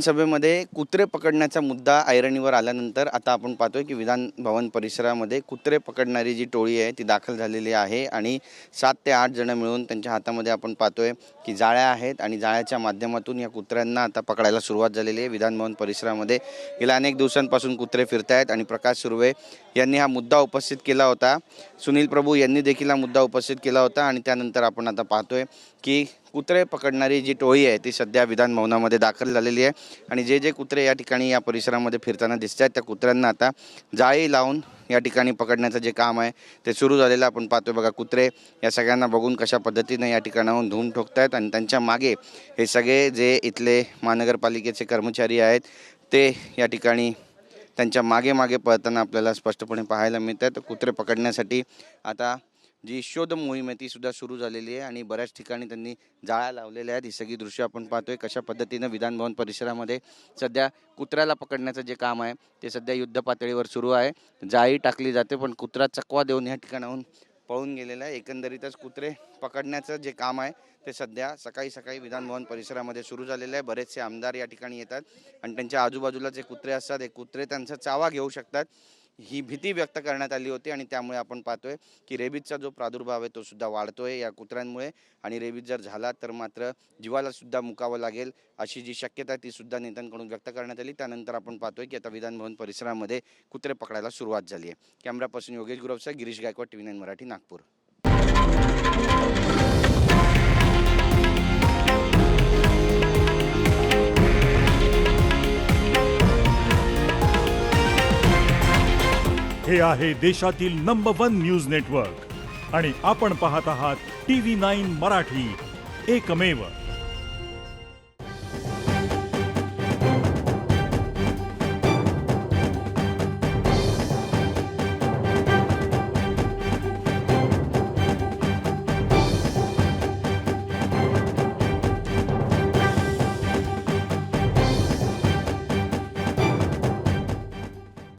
सभेमध्ये कुत्रे पकडण्याचा मुद्दा ऐरणीवर आल्यानंतर आता आपण पाहतोय की विधान भवन परिसरामध्ये कुत्रे पकडणारी जी टोळी आहे ती दाखल झालेली आहे आणि 7 ते 8 जण मिळून त्यांच्या हातामध्ये आपण पाहतोय की जाळ्या आहेत आणि जाळ्याच्या माध्यमातून या कुत्र्यांना आता पकडायला सुरुवात झालेली आहे। विधान भवन परिसरामध्ये गेल्या अनेक दिवसांपासून कुत्रे फिरतायत आणि प्रकाश सुर्वे यांनी हा मुद्दा उपस्थित केला होता। सुनील प्रभू यांनी देखील हा मुद्दा उपस्थित केला होता आणि त्यानंतर आपण आता पाहतोय की कुत्रे पकडणारी जी टोळी आहे ती सध्या विधान भवनामध्ये दाखल झालेली आहे आणि जे कुत्रे या ठिकाणी या परिसरामध्ये फिरताना दिसत आहेत त्या कुत्र्यांना आता जाळी लावून या ठिकाणी पकडण्याचं जे काम आहे ते सुरू झालेलं आपण पाहतोय। बघा कुत्रे या सगळ्यांना बघून कशा पद्धतीने या ठिकाणाहून धुवून ठोकतायत आणि त्यांच्या मागे हे सगळे जे इथले महानगरपालिकेचे कर्मचारी आहेत ते या ठिकाणी त्यांच्या मागे पळताना आपल्याला स्पष्टपणे पाहायला मिळतात। तर कुत्रे पकडण्यासाठी आता जी शोध मोहीम आहे ती सुद्धा सुरू झालेली आहे आणि बऱ्याच ठिकाणी त्यांनी जाळ्या लावलेल्या आहेत। ही सगळी दृश्य आपण पाहतोय कशा पद्धतीनं विधान भवन परिसरामध्ये सध्या कुत्र्याला पकडण्याचं जे काम आहे ते सध्या युद्ध पातळीवर सुरू आहे। जाळी टाकली जाते पण कुत्रा चकवा देऊन या ठिकाणाहून पळून गेलेला आहे। एकंदरीतच कुत्रे पकडण्याचं जे काम आहे ते सध्या सकाळी विधान भवन परिसरामध्ये सुरू झालेलं आहे। बरेचसे आमदार या ठिकाणी येतात आणि त्यांच्या आजूबाजूला जे कुत्रे असतात हे कुत्रे त्यांचा चावा घेऊ शकतात ही भीती व्यक्त करण्यात आली होती आणि त्यामुळे आपण पाहतोय की रेबीजचा जो प्रादुर्भाव आहे तो सुद्धा वाढतोय या कुत्र्यांमुळे आणि रेबीज जर झाला तर मात्र जीवाला सुद्धा मुकावं लागेल अशी जी शक्यता ती सुद्धा नेत्यांकडून व्यक्त करण्यात आली। त्यानंतर आपण पाहतोय की आता विधान भवन परिसरामध्ये कुत्रे पकडायला सुरुवात झाली आहे। कॅमेरापासून योगेश गुरवसह गिरीश गायकवाड, TV9 मराठी, नागपूर। हे आहे देशातील नंबर 1 न्यूज नेटवर्क आणि आपण पाहत आहात TV9 मराठी, एकमेव।